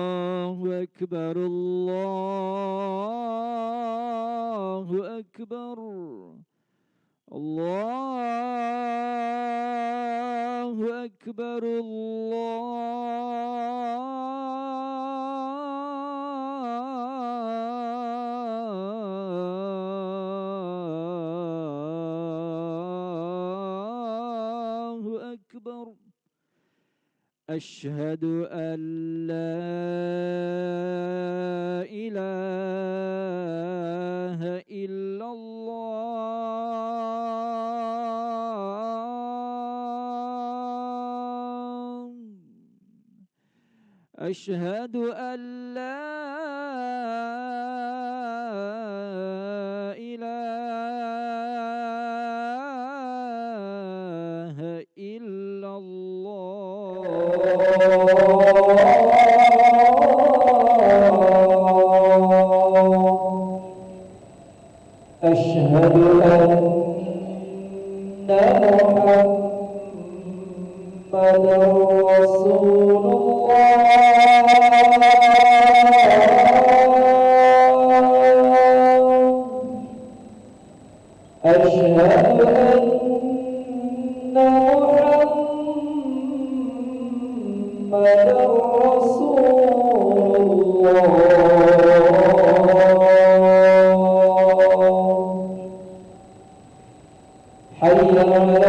الله أكبر الله أكبر الله أكبر الله أكبر. أشهد أن لا إله إلا الله. أشهد أن لا إله إلا الله. أشهد أن محمدًا رسول الله. أشهد أن محمدًا رسول الله. حي على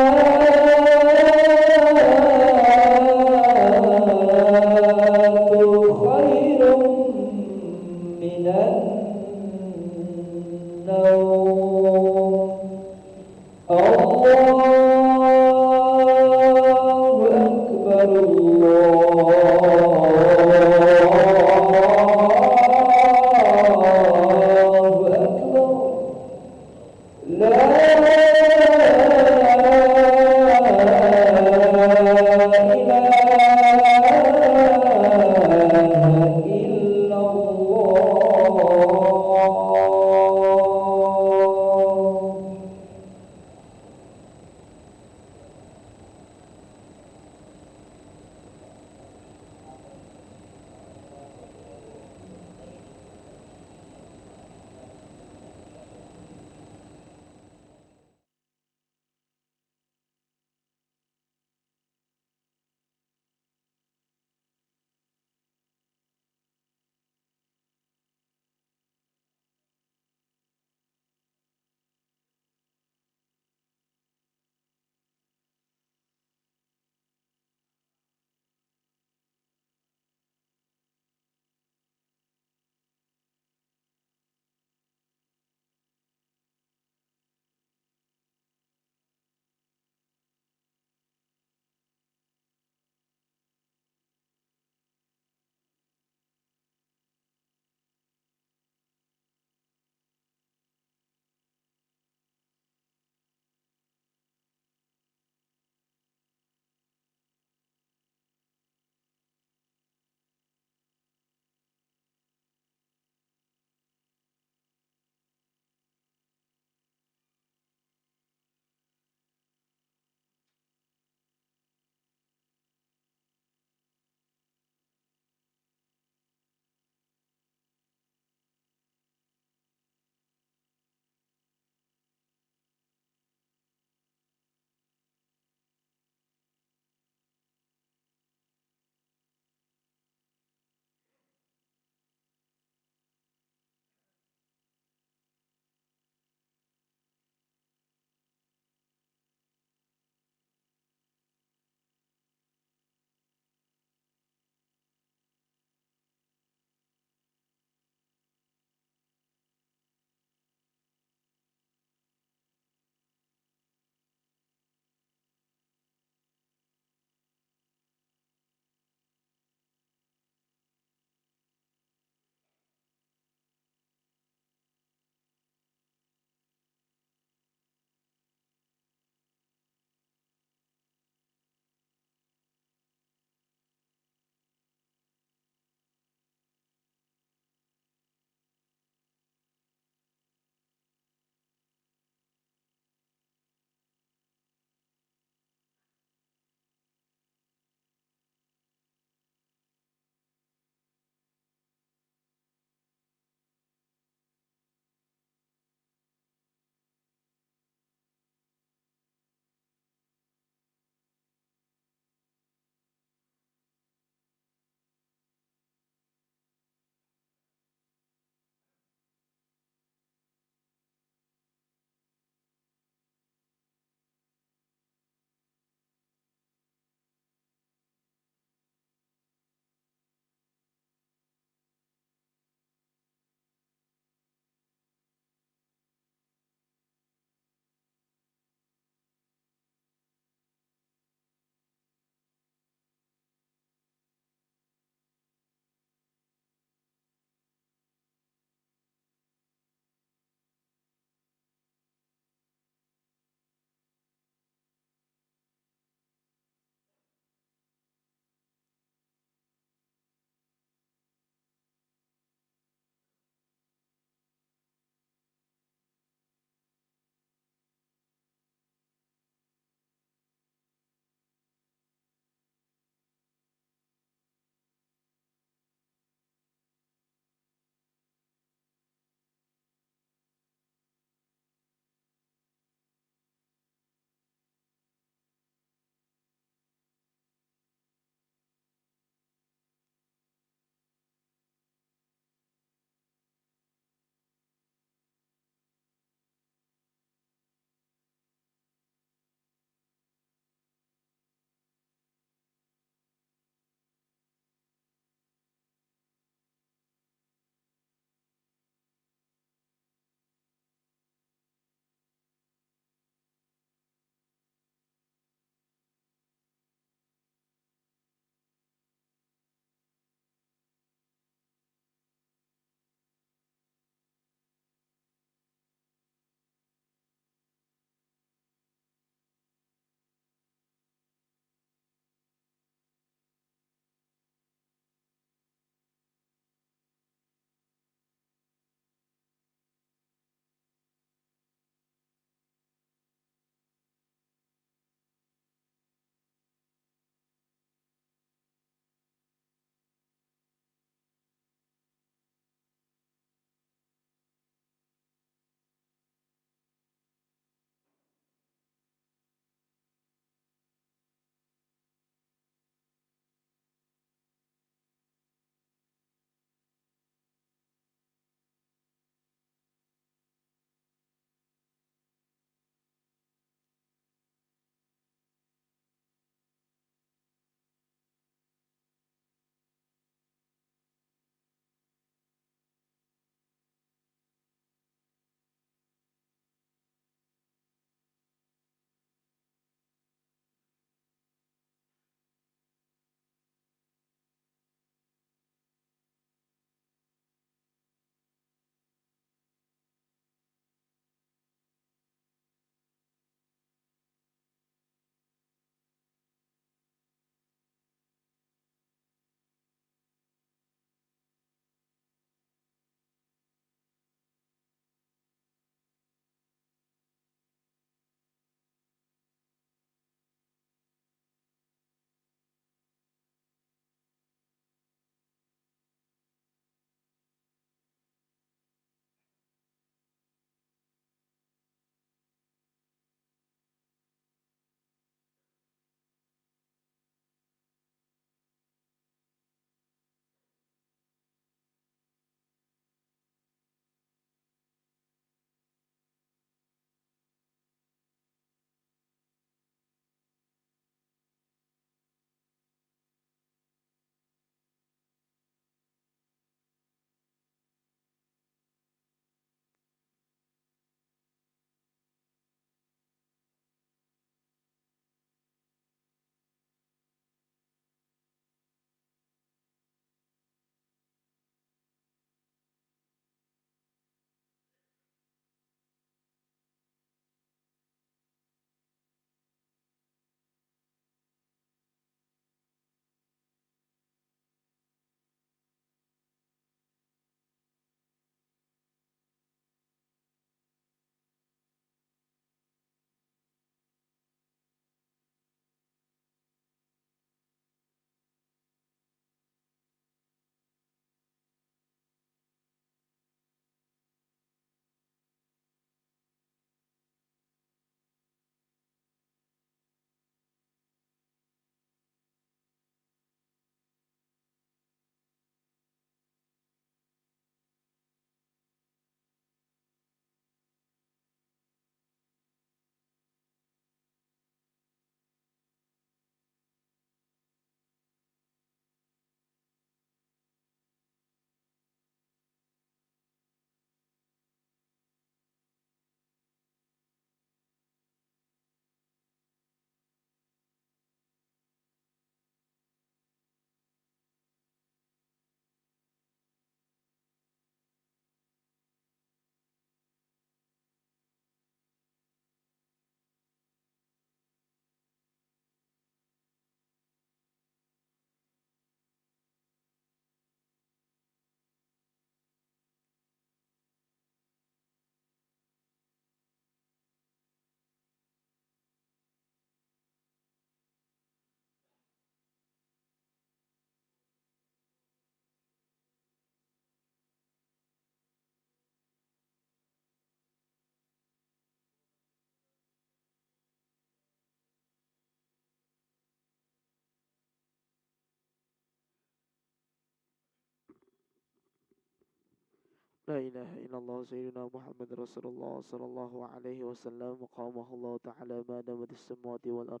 لا إله إلا الله سيدنا محمد رسول الله صلى الله عليه وسلم مقامه الله تعالى ما دامت السماوات والأرض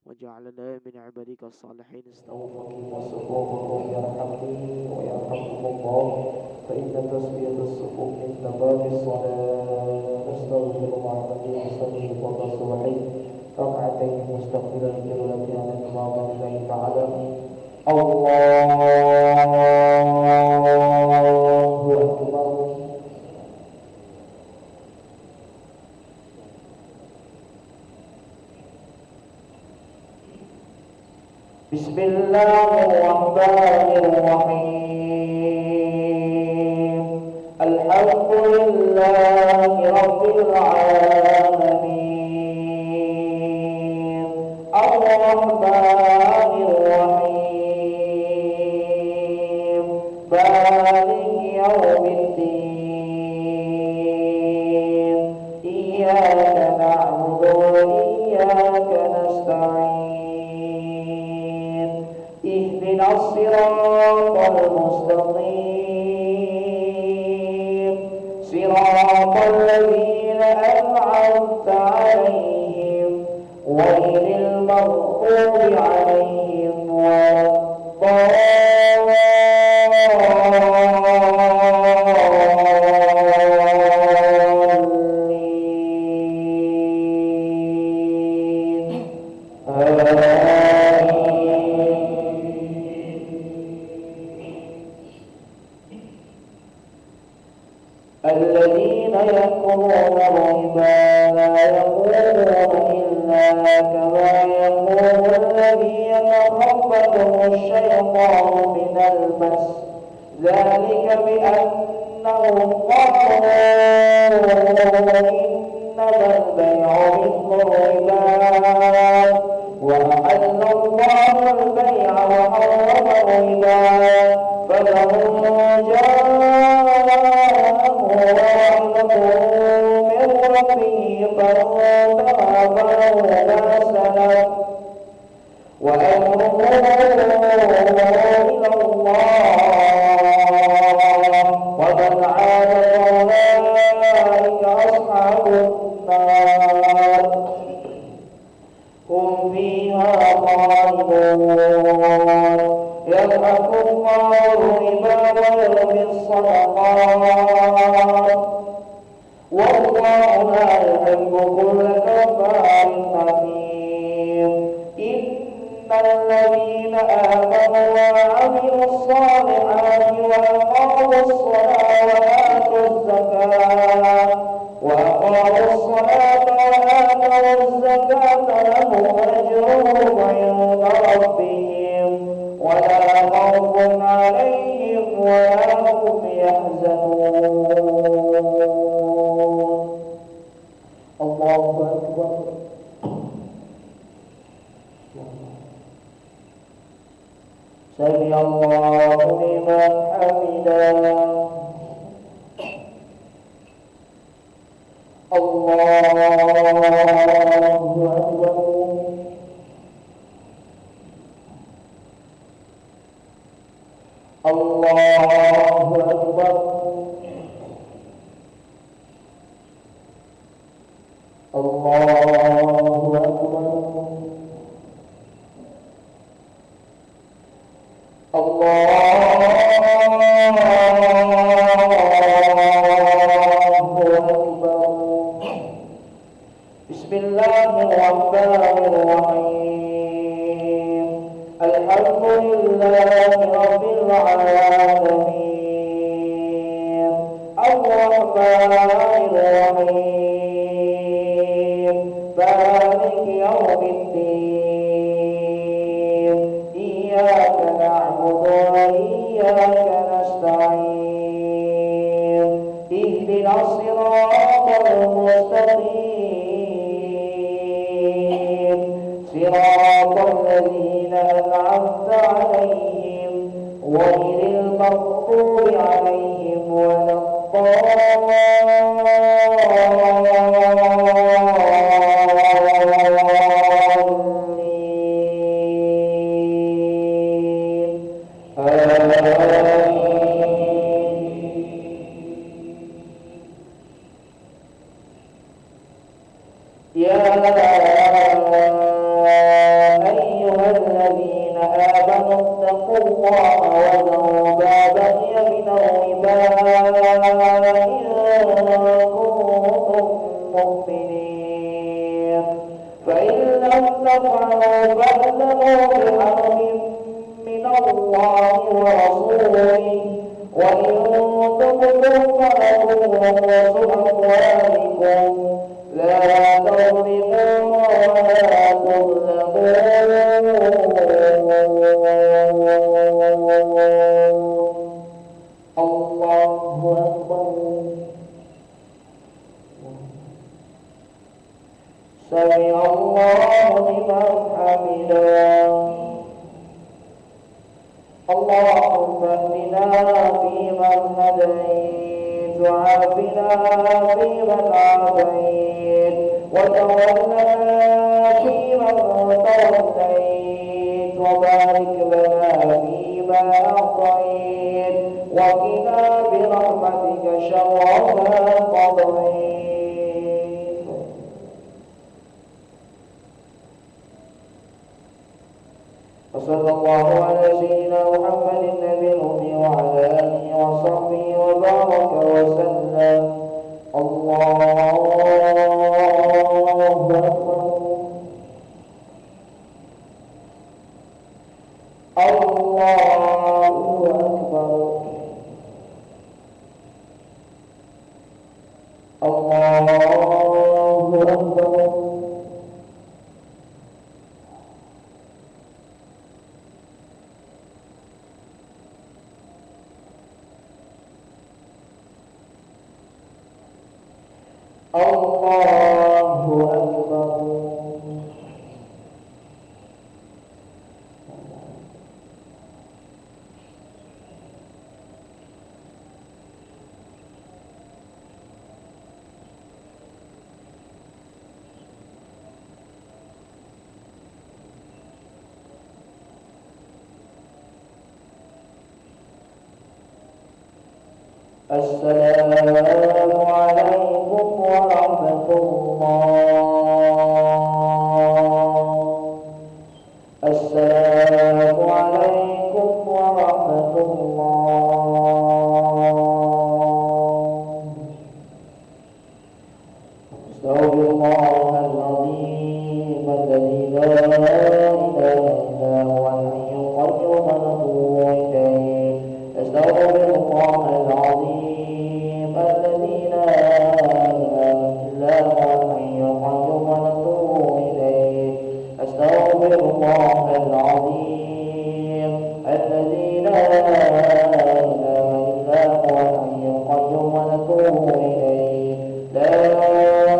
وجعلنا من عبادك الصالحين استغفر وصفوفكم يرحمني ويرحمكم الله فإن تسوية الصفوف من تمام الصلاة نستغفر الله الذي يصلي فوق الصبحين ركعتين مستقبلا القبلة على الإمام الله تعالى الله أكبر بسم الله الرحمن الرحيم الحمد لله رب العالمين الرحمن الرحيم مالك يوم الدين إياك نعبد وإياك نستعين اهدنا الصراط المستقيم صراط الذين أنعمت عليهم غير المغضوب عليهم ولا الذين يأكلون الربا لا يقومون إلا كما يقوم الذي يتخبطه الشيطان من المس ذلك بأنهم قالوا إنما البيع مثل الربا وأحل الله البيع وحرم الربا فمن جاءه موعظة من ربه فانتهى فله ما سلف وأمره إلى الله ومن عاد فأولئك أصحاب النار هم فيها خالدون يمحق الله الربا ويربي الصدقات والله لا يحب كل كفار أثيم إن الذين آمنوا وعملوا الصالحات وأقاموا الصلاة وآتوا الزكاة لهم أجرهم عند ربهم ولا خوف عليهم ولا هم يحزنون الله أكبر سمع الله لمن حمده الله أكبر الله أكبر الله أكبر بسم الله الرحمن الرحيم الحمد لله رب العالمين الرحمن الرحيم مالك يوم الدين إياك نعبد وإياك نستعين اهدنا الصراط المستقيم صراط الذين أنعمت عليهم غير المغضوب عليهم ولا الضالين يا أيها الذين آمنوا اتقوا الله وذروا ما بقي من الربا إن كنتم مؤمنين فإن لم تفعلوا فاعلموا بحرب من الله ورسوله وإن تبتم فلكم رؤوس أموالكم لا تظلمون ولا تظلمون. الله أكبر. سمع الله لمن حمده. اللهم اهدنا فيمن هديت وعافنا فيمن عافيت وتولنا فيمن توليت وبارك لنا فيما أعطيت وقنا برحمتك شر ما قضيت. وصلى الله على سيدنا محمد النبي الأمي وعلى آله وصحبه وبارك وسلم. الله أكبر. الله أكبر. الله أكبر. الله أكبر. السلام عليكم ورحمة الله. السلام عليكم ورحمة الله. استغفر الله العظيم الذي لا إله إلا هو الحي القيوم ونتوب إليه. استغفر الله العظيم الذي لا إله إلا هو الحي القيوم ونتوب إليه. أستغفر الله العظيم الذي لا إله إلا هو الحي القيوم ونتوب إليه. لا إله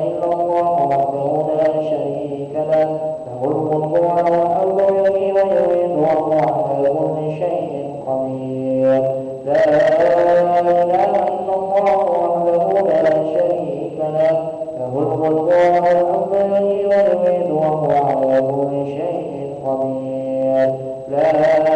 إلا الله وحده لا شريك له له الملك وله الحمد يحيي ويميت وهو على كل شيء قدير. لا إله إلا الله وحده لا شريك له له الملك وله الحمد يحيي ويميت وهو على كل شيء قدير. لا إله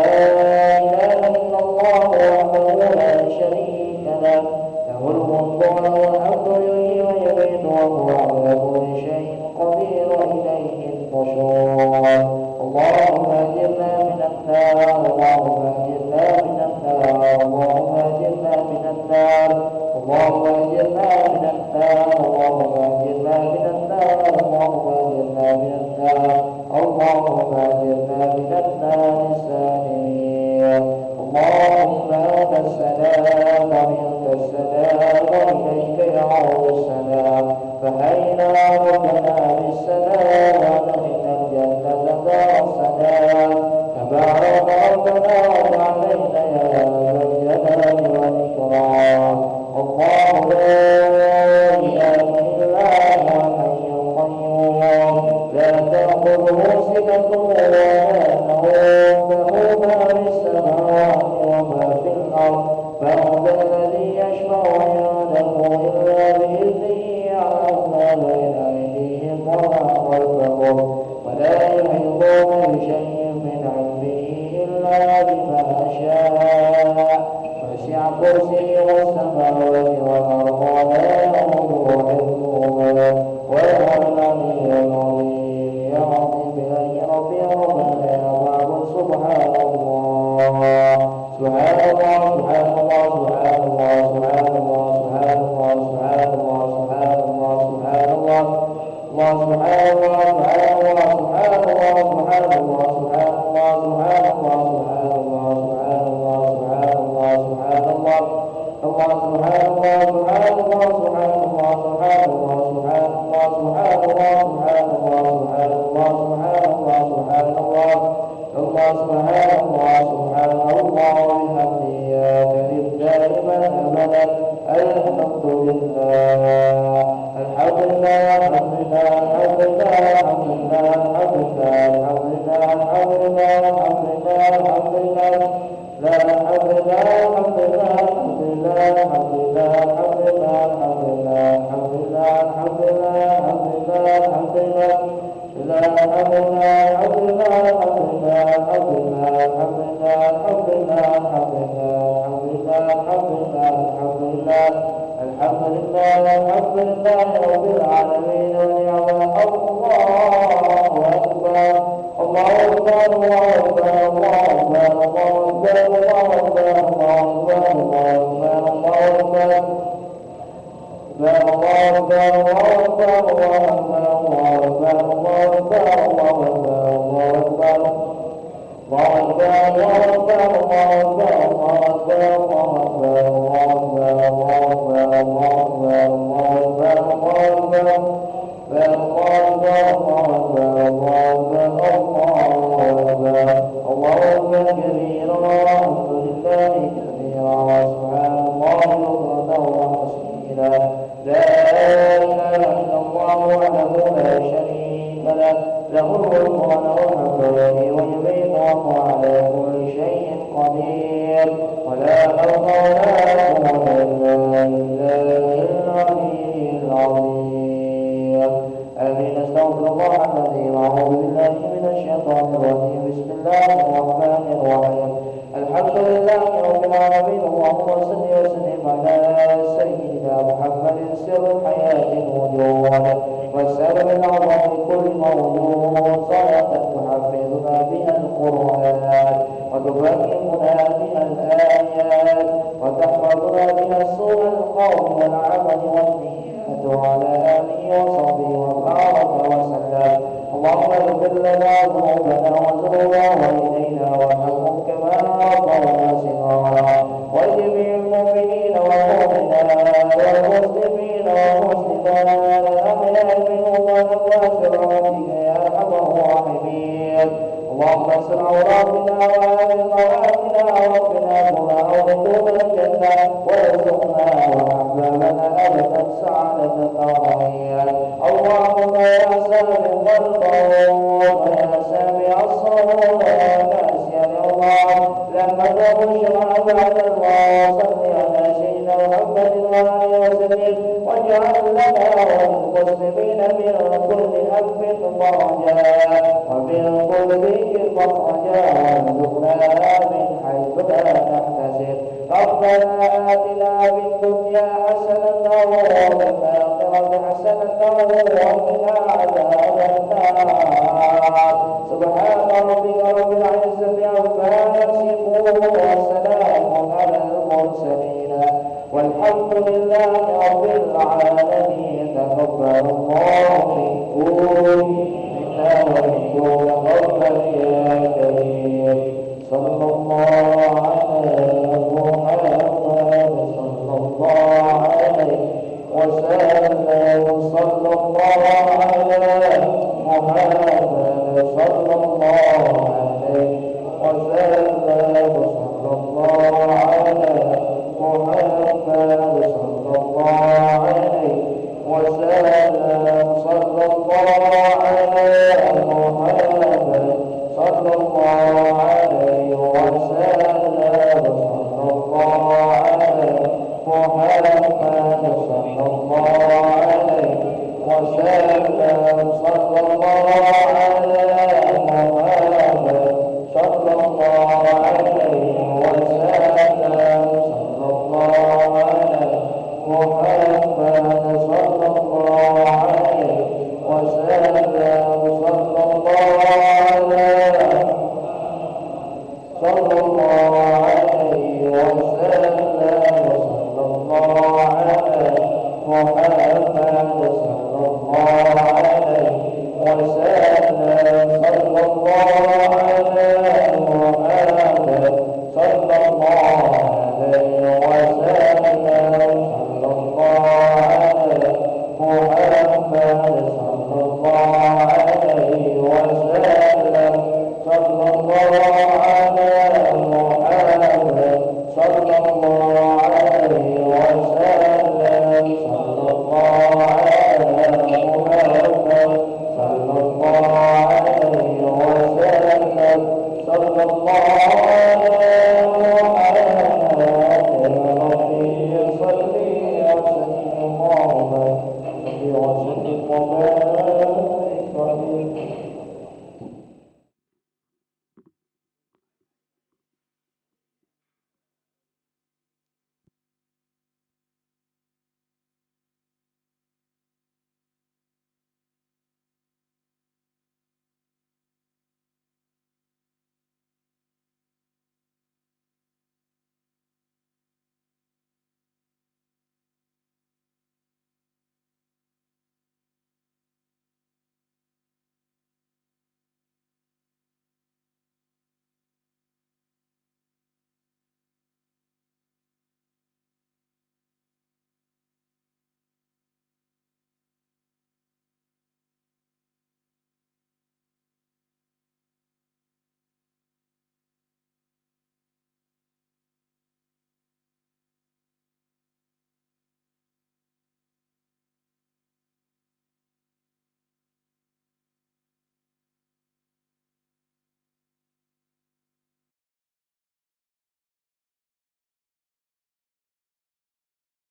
إلا الله وحده لا شريك له له الملك وله الحمد يحيي ويميت وهو على كل شيء قدير وإليه النشور. اللهم أجرنا من النار. اللهم أجرنا من النار. اللهم أجرنا من النار. اللهم أجرنا من النار. اللهم أجرنا من النار. اللهم أجرنا من النار. اللهم أجرنا من النار السالمين. اللهم أنت السلام ومنك السلام وإليك يعود السلام. فحينا ربنا بالسلام وأدخلنا الجنة دار السلام. تبارك ربنا وتعالينا يا ذا الجلال والإكرام. الله لا إله إلا هو الحي القيوم لا تأخذه سنة ولا نوم له ما في السماوات وما في الأرض. من ذا الذي يشفع عنده إلا بإذنه يعلم ما بين أيديهم وما خلفهم صلى الله وبارك